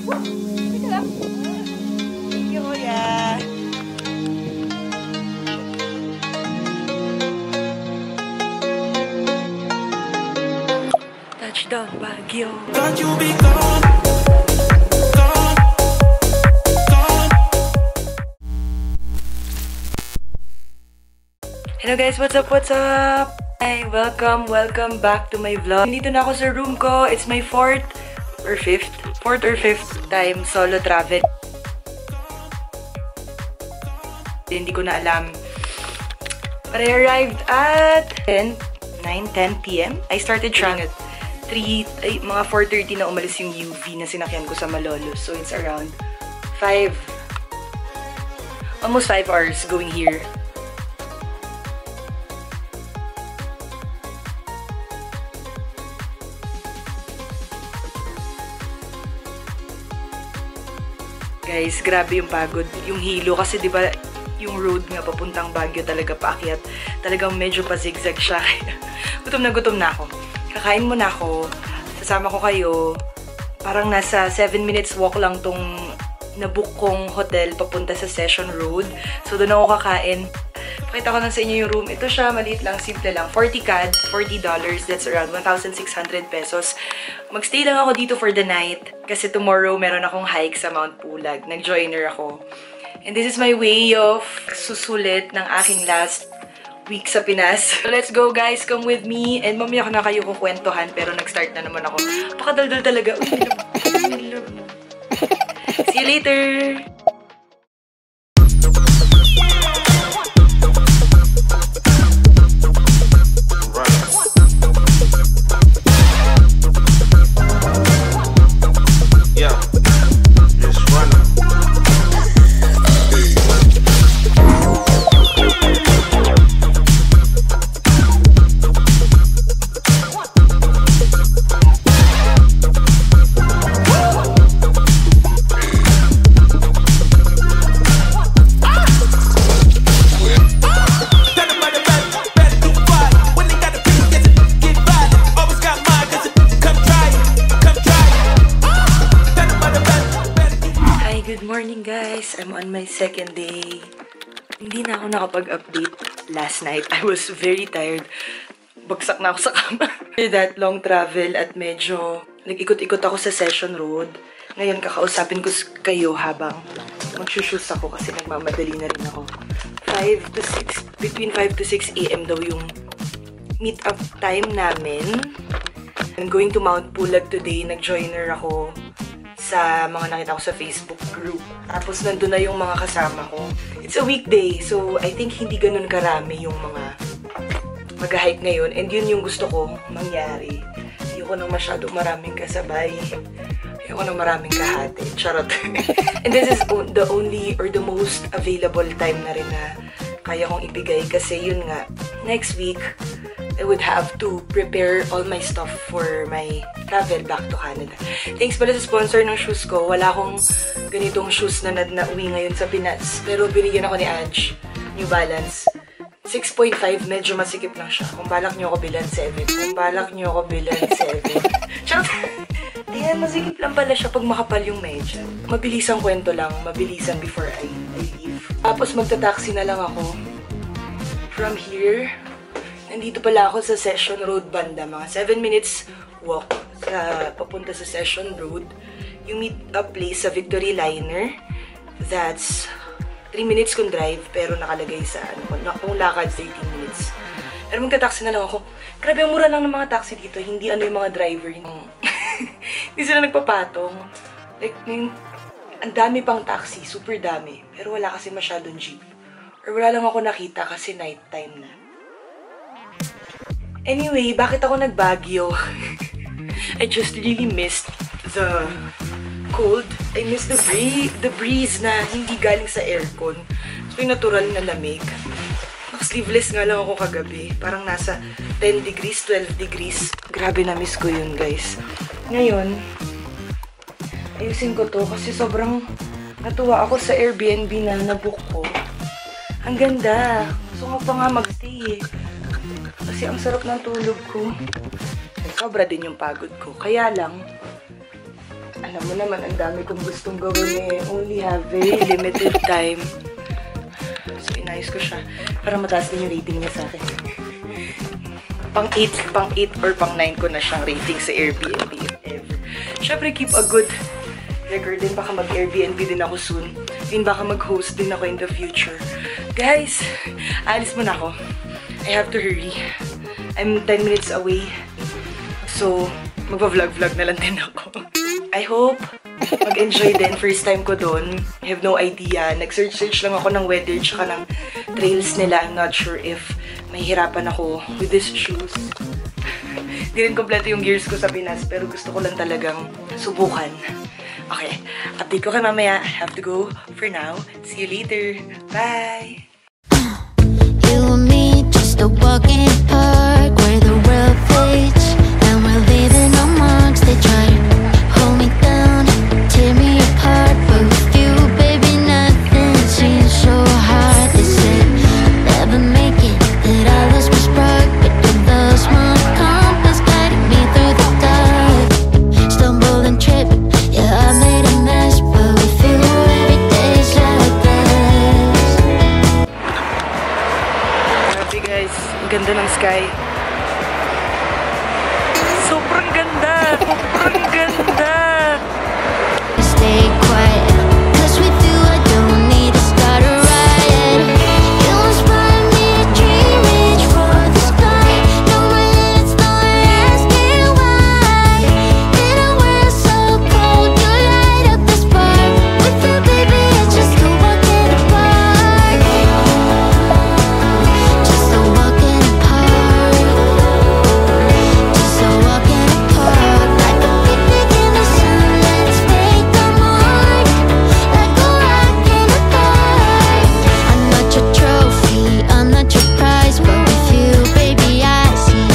Teka lang. Thank you, kuya. Touchdown, Baguio. Thought you'd be gone. Hello guys, what's up, what's up? Hi, welcome back to my vlog. Dito na ako sa room ko. It's my fourth or fifth time solo travel. Hindi ko na alam. But I arrived at 10 p.m. I started trying at mga 4:30 na umalis yung UV na sinakyan ko sa Malolos. So it's around almost 5 hours going here. Guys, grabe yung pagod. Yung hilo kasi 'di ba yung road nga papuntang Baguio talaga paakyat. Talagang medyo pa zigzag siya. Gutom na ako. Kakain muna ako. Sasama ko kayo. Parang nasa 7 minutes walk lang tong nabook kong hotel papunta sa Session Road. So doon ako kakain. Pakita ko lang sa inyo yung room. Ito siya, maliit lang, simple lang. 40 CAD, $40. That's around 1,600 pesos. Magstay lang ako dito for the night. Kasi tomorrow, meron akong hike sa Mount Pulag. Nag-joiner ako. And this is my way of susulit ng aking last week sa Pinas. So let's go guys, come with me. And mamaya ko na kayo kukwentuhan, pero nag-start na naman ako. Pakadaldal talaga. See you later! I'm on my second day. Hindi na ako nakapag-update last night. I was very tired. Bagsak na ako sa kama. That long travel at medyo nag-ikot-ikot ako sa Session Road. Ngayon kakausapin ko kayo habang mag-shoes ako kasi nagmamadali na rin ako. Between 5 to 6 a.m. daw yung meet-up time namin. I'm going to Mount Pulag today. Nag-joiner ako sa mga nakita ko sa Facebook group. Tapos nandun na yung mga kasama ko. It's a weekday, so I think hindi ganun karami yung mga mag-hike ngayon. And yun yung gusto ko mangyari. Ayoko nang masyadong maraming kasabay. Ayoko nang maraming kahati. Charot. And this is the only or the most available time na rin na kaya kong ibigay. Kasi yun nga, next week, I would have to prepare all my stuff for my travel back to Canada. Thanks pala sa sponsor ng shoes ko. Wala akong ganitong shoes na nauwi ngayon sa Pinas. Pero binigyan ako ni Ange, New Balance. 6.5, medyo masikip lang siya. Kung balak nyo ako bilan 7. Kung balak nyo ako bilan 7. Charot! Tingnan, masikip lang pala siya pag makapal yung medyo. Mabilisang kwento lang. Mabilisan before I leave. Tapos magta-taxi na lang ako. From here, nandito pala ako sa Session Road banda. Mga 7 minutes walk papunta sa Session Road. Yung meet-up place sa Victory Liner. That's 3 minutes kung drive, pero nakalagay sa kung lakad 13 minutes. Pero magta-taxi na lang ako. Grabe, ang mura lang ng mga taxi dito. Hindi yung mga driver. Hindi sila nagpapatong. Like, ang dami pang taxi. Super dami. Pero wala kasi masyadong jeep. Or wala lang ako nakita kasi night time na. Anyway, bakit ako nag-Baguio? I just really missed the cold. I missed the breeze na hindi galing sa aircon. So, yung natural na lamig. Sleeveless nga lang ako kagabi. Parang nasa 10 degrees, 12 degrees. Grabe, na-miss ko yun, guys. Ngayon, ayusin ko to kasi sobrang natuwa ako sa Airbnb na nabook ko. Ang ganda. Gusto ko pa nga mag-stay eh. Kasi ang sarap ng tulog ko. Sobra din yung pagod ko. Kaya lang, Alam mo naman, ang dami kong gustong gawin eh. Only have very limited time. So, inayos ko siya para mataas din yung rating niya sa akin. Pang 8 or pang 9 ko na siyang rating sa Airbnb if ever. Siyempre, keep a good record din. Baka mag-Airbnb din ako soon. Yun, baka mag-host din ako in the future. Guys, alis muna ako. I have to hurry. I'm 10 minutes away. So, magpa-vlog-vlog na lang din ako. I hope mag-enjoy din. First time ko doon. I have no idea. Nag-search lang ako ng weather tsaka ng trails nila. I'm not sure if mahihirapan ako with these shoes. Di rin kompleto yung gears ko sa Pinas, pero gusto ko lang talagang subukan. Okay, update ko kay mamaya. I have to go for now. See you later. Bye! You and me, just a walk in the park where the world fades, and we're leaving our marks. They try to hold me down, tear me apart, but with you, baby, nothing seems so hard. They said never make it, that I lost my spark, but you lost my compass, guiding me through the dark. Stumble and trip, yeah, I made a mess, but with you, every day's like this. Grabe guys, ang ganda ng sky. Sobrang ganda! Sobrang ganda! Stay quiet, 'cause with you I don't need to start a riot. You inspire me to dream, reach for the sky. No limits, no asking why. Did I wear so cold? You light up the spark. With you, baby, it's just a walk in the park. Just a walk in the park. Just a walk in the park. Like a picnic in the sun, let's make a mark. Like a rock in the dark. I'm not your trophy, I'm not your prize, but with you, baby, I see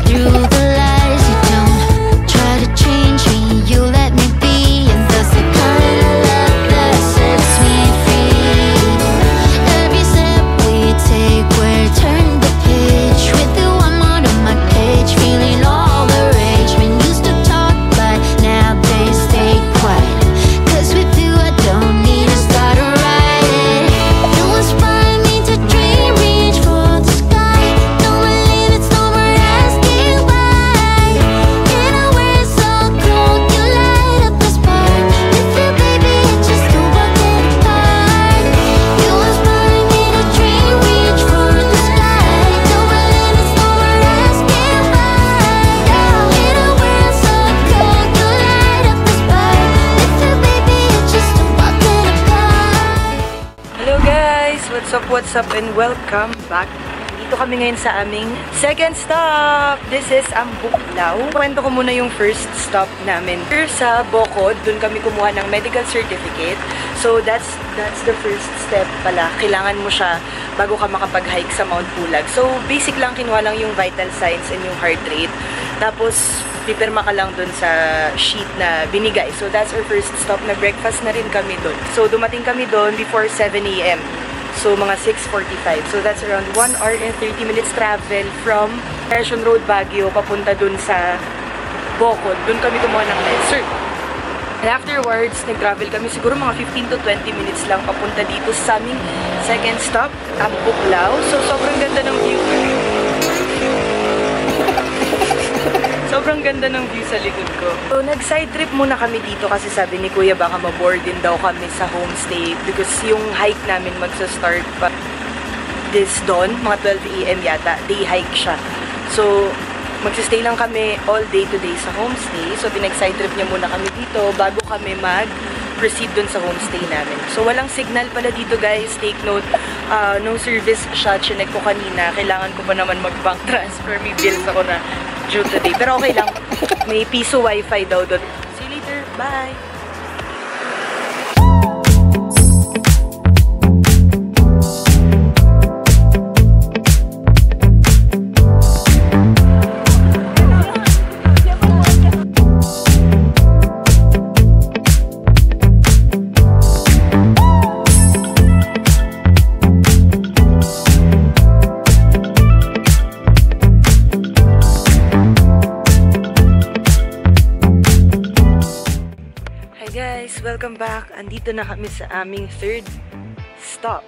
through the lies. You don't try to change me, you let me be, and that's the kind of love that sets me free. Every step we take, we're turning the page. With you, I'm out of my cage, feeling all the rage. Men used to talk, but now they stay quiet. 'Cause with you, I don't need to start a riot. You inspire me to dream, reach for the sky. No more limits, no more asking why. Did I wear so cold? You light up the spark. With you, baby, it's just a walk in the park. You inspire me to dream, reach for the sky. No more limits, no more asking why. Did I wear so cold? You light up the spark. With you, baby, it's just a walk in the park. Hello guys! What's up, and welcome back. Dito kami ngayon sa aming second stop! This is Ambuklaw. Kwento ko muna yung first stop namin. Here sa Bocod, dun kami kumuha ng medical certificate. So that's the first step pala. Kailangan mo siya bago ka makapag-hike sa Mount Pulag. So basic lang, kinuha lang yung vital signs and yung heart rate. Tapos pipirma ka lang dun sa sheet na binigay. So that's our first stop. Nag-breakfast na rin kami dun. So dumating kami dun before 7 a.m. So mga 6:45. So that's around 1 hour and 30 minutes travel from Quezon Road, Baguio, papunta dun sa Bocod. Dun kami kumuha ng med-cert. And afterwards, nag-travel kami siguro mga 15 to 20 minutes lang papunta dito sa aming second stop, Ambuklaw. So sobrang ganda ng view. Sobrang ganda ng view sa likod ko. So, nag-side trip muna kami dito kasi sabi ni Kuya baka maboard din daw kami sa homestay because yung hike namin magsa-start pa this dawn, mga 12 a.m. yata. Day hike siya. So, magsistay lang kami all day today sa homestay. So, pinag-side trip niya muna kami dito bago kami mag-proceed dun sa homestay namin. So, walang signal pala dito guys. Take note, no service siya. Chinek ko kanina. Kailangan ko pa naman mag-bank transfer. May bills ako na due today. Pero okay lang. May piso wifi daw doon. See you later. Bye! welcome back. Andito na kami sa aming third stop.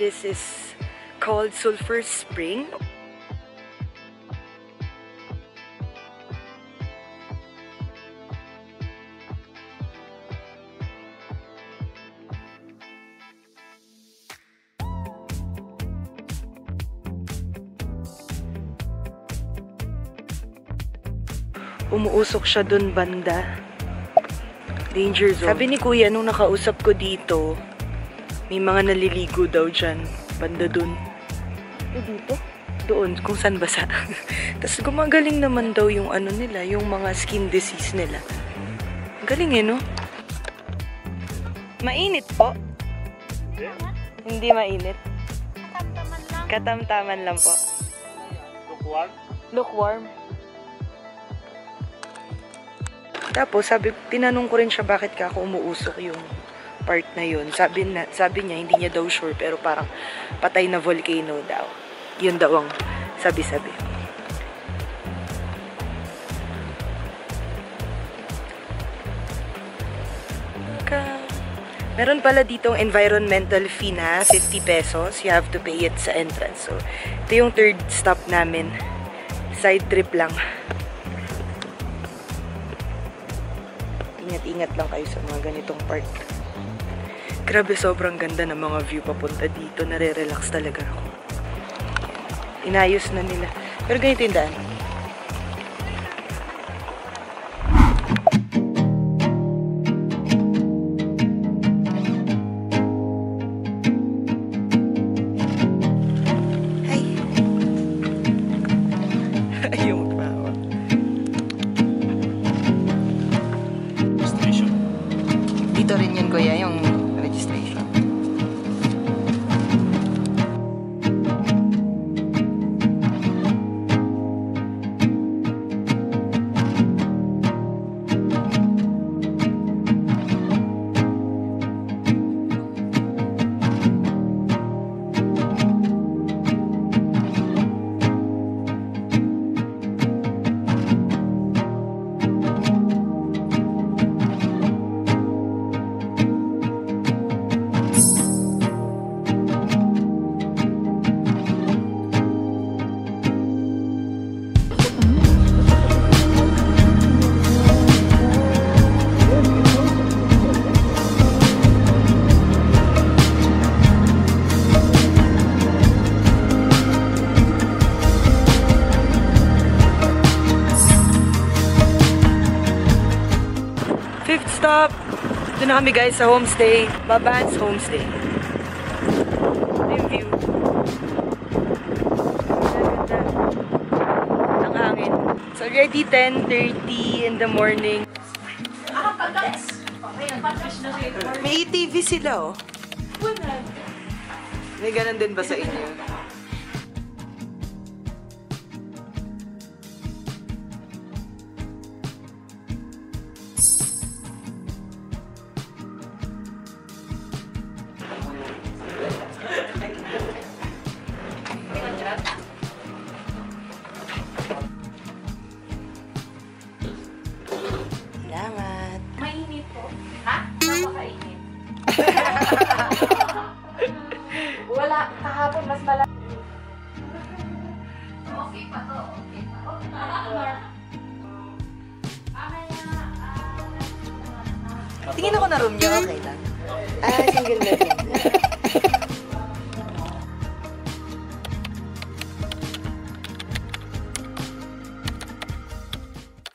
This is called Sulphur Spring. Umuusok siya dun banda. Danger zone. Sabi ni Kuya nung nakausap ko dito, may mga naliligo daw dyan. Banda dun. Dito? Doon, kung saan basa. Tapos gumagaling naman daw yung ano nila, yung mga skin disease nila. Galing no? Mainit po? Hindi mainit. Katamtaman lang. Katamtaman lang po. Lukewarm? Lukewarm. Tapos, tinanong ko rin siya bakit ka ako umuusok yung part na yun. Sabi niya, hindi niya daw sure, pero parang patay na volcano daw. Yun daw ang sabi-sabi. Meron pala ditong environmental fee na 50 pesos. You have to pay it sa entrance. So, ito yung third stop namin. Side trip lang. Ingat-ingat lang kayo sa mga ganitong part. Grabe, sobrang ganda ng mga view papunta dito. Nare-relax talaga ako. Inayos na nila. Pero ganito yung daan. Hi! Ayaw magpawa. Dito rin yun, Kuya, yung registration. Fifth stop. Ito na kami guys sa homestay. Baban's Homestay. Ito yung view. Ang hangin. So already 10:30 in the morning. May TV sila oh. May ganun din ba sa inyo? Salamat. Mainit po. Ha? Napakainit. Wala. Kahapon mas malaki. Okay pa to. Okay pa. Tingin ako na room niyo, okay lang. Single bed lang.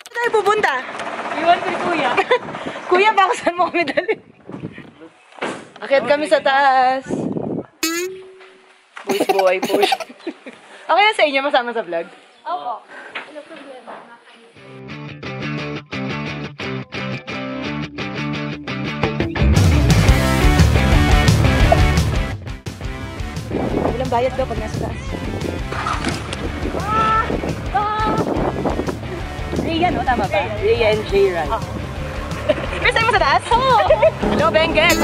Saan tayo pupunta? Iwan ko yung kuya. Kuya, baka saan mo kami dali? Akyat kami sa taas. Boys boy, push. Okay na sa inyo, masama sa vlog? Opo. Ano problema? Walang bayad daw pag nasa taas. Rhea, no? Tama ba? Rhea and J. Ryan. First time mo sa taas? Oo! Hello, Bengen!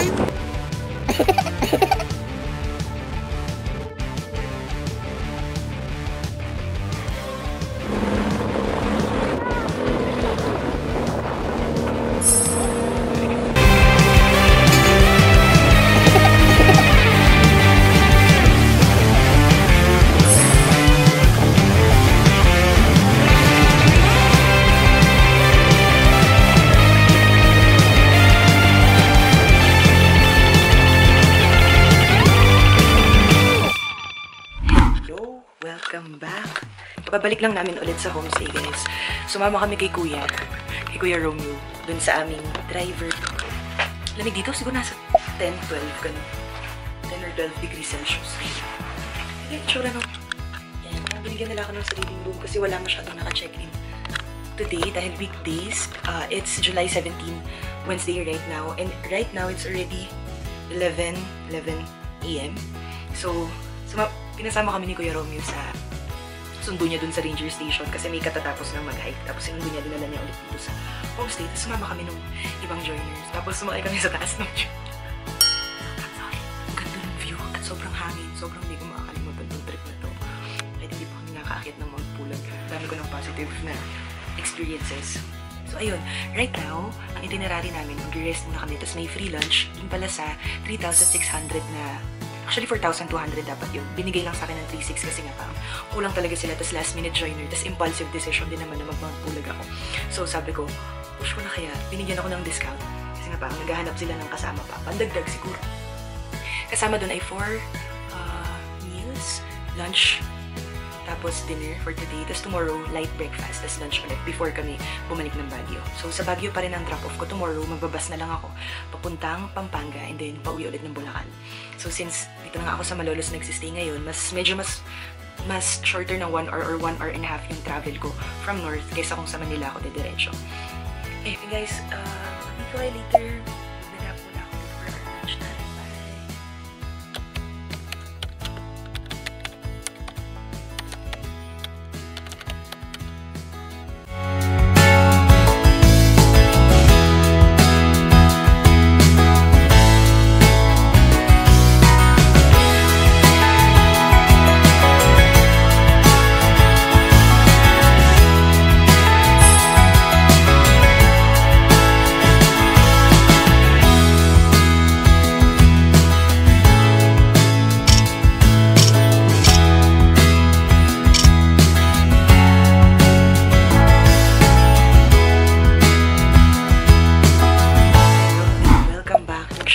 Kababalik lang namin ulit sa homestay, guys. Sumama kami kay Kuya Romeo, dun sa aming driver. Lamig dito, siguro nasa 10, 12, ganun. 10 or 12 degrees Celsius. Hindi, tsura no. Yan, binigyan nila ako ng sariling room kasi wala masyadong naka-check-in today dahil weekdays. It's July 17, Wednesday right now. And right now, it's already 11 a.m. So pinasama kami ni Kuya Romeo sa sundo niya dun sa ranger station kasi may katatapos ng mag-hike. Tapos sinundo niya, dinala niya ulit dito sa homestay. Tapos sumama kami nung ibang joiners. Tapos sumakay kami sa taas ng jeep. Sorry. Ang ganda ng view at sobrang hangin. Sobrang hindi ko makakalimutan tong trip na to. Kahit hindi po kami nakaakyat ng Mount Pulag. Dami ko ng positive na experiences. So ayun, right now, ang itinerary namin, mag-rest muna kami. Tapos may free lunch. Yung pala sa 3,600 na actually, 4,200 dapat yun. Binigay lang sa akin ng 3,600 kasi nga parang kulang talaga sila. Tapos last minute joiner. Tapos impulsive decision din naman na magmangpulag ako. So sabi ko, push ko na kaya. Binigyan ako ng discount. Kasi nga parang naghahanap sila ng kasama pa. Pandagdag siguro. Kasama dun ay 4 meals, lunch, tapos dinner for today. Tapos tomorrow, light breakfast. Tapos lunch ulit before kami bumalik ng Baguio. So sa Baguio pa rin ang drop-off ko. Tomorrow, magbabas na lang ako papuntang Pampanga and then pauwi ulit ng Bulacan. So since dito na nga ako sa Malolos nagsistay ngayon, medyo mas shorter ng 1 hour or 1 hour and a half yung travel ko from north kaysa kung sa Manila ako didiretso. Eh guys, meet ko kayo later. Mag-nap muna ako before our lunch time. Bye!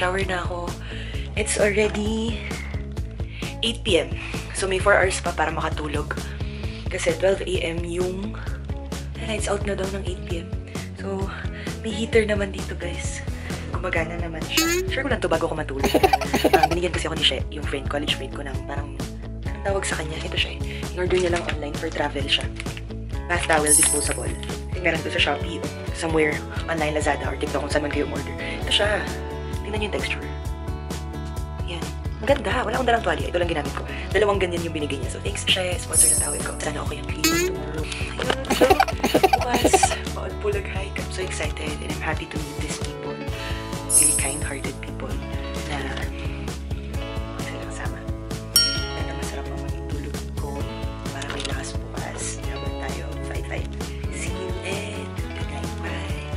Shower na ako. It's already 8 p.m. So may 4 hours pa para makatulog. Kasi 12 a.m. yung lights out na daw ng 8 p.m. So may heater naman dito, guys. Gumagana naman siya. Sure ko lang to bago ko matulog. Binigyan kasi ako ni She, yung college friend ko ng parang anong tawag sa kanya. Ito siya. In-order niya lang online for travel siya. Bath towel disposable. Meron to sa Shopee o somewhere online, Lazada or TikTok kung saan man kayo order. Ito siya. Tingnan yung texture. Yan. Maganda. Wala akong dalang tuwalya. Ito lang ginamit ko. 2 ganyan yung binigay niya. So, thanks, She. Sponsor ng tawel ko. Sana okay yung clean tomorrow. Ayun. So, bukas, Mount Pulag hike. I'm so excited and I'm happy to meet these people. Really kind-hearted people na sila kasama. Na masarap ang maging tulog ko para may lakas bukas. Naman tayo. 5-5. See you and good night. Bye.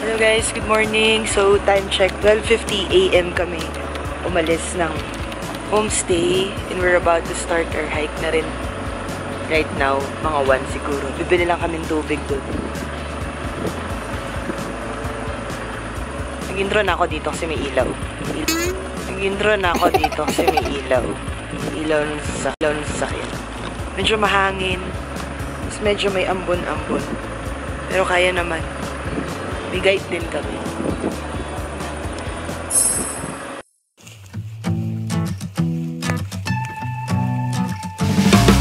Hello guys, good morning. So time check, 12:50 a.m. kami umalis ng homestay and we're about to start our hike na rin right now, mga 1 siguro. Bibili lang kami ng tubig doon. Nag-intro na ako dito kasi may ilaw. Nag-intro na ako dito kasi may ilaw. Ilaw ng sasakyan. Medyo mahangin. Tapos medyo may ambon-ambon. Pero kaya naman. May guide din kami.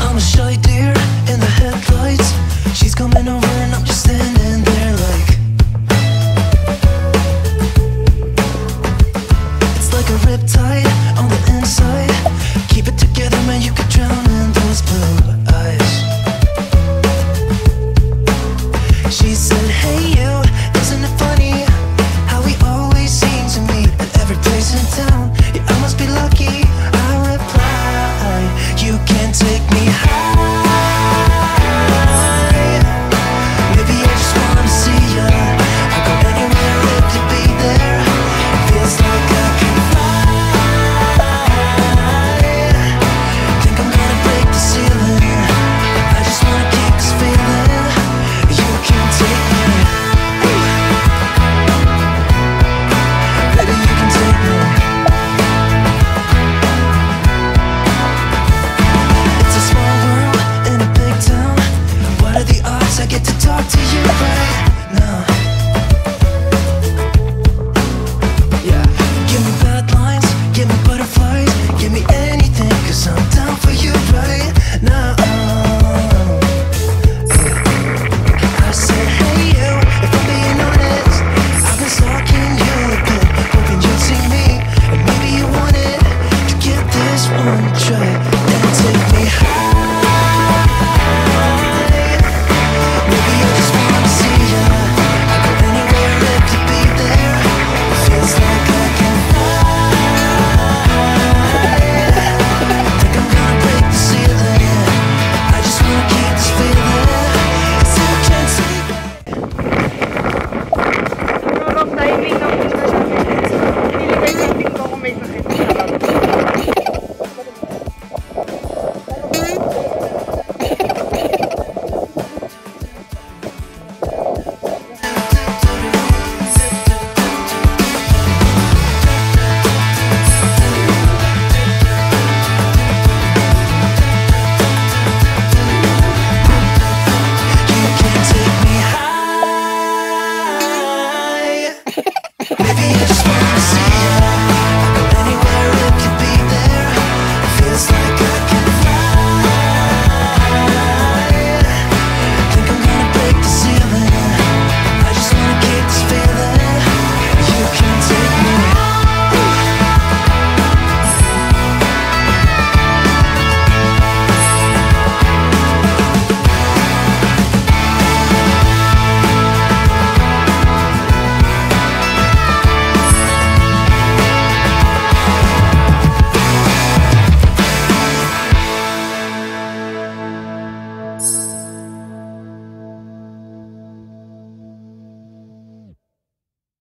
I'm a shy deer in the headlights. She's coming over and I'm just standing there like it's like a riptide on the inside. Keep it together, man, you could drown in those blue eyes. She said, hey you, isn't it funny how we talk to you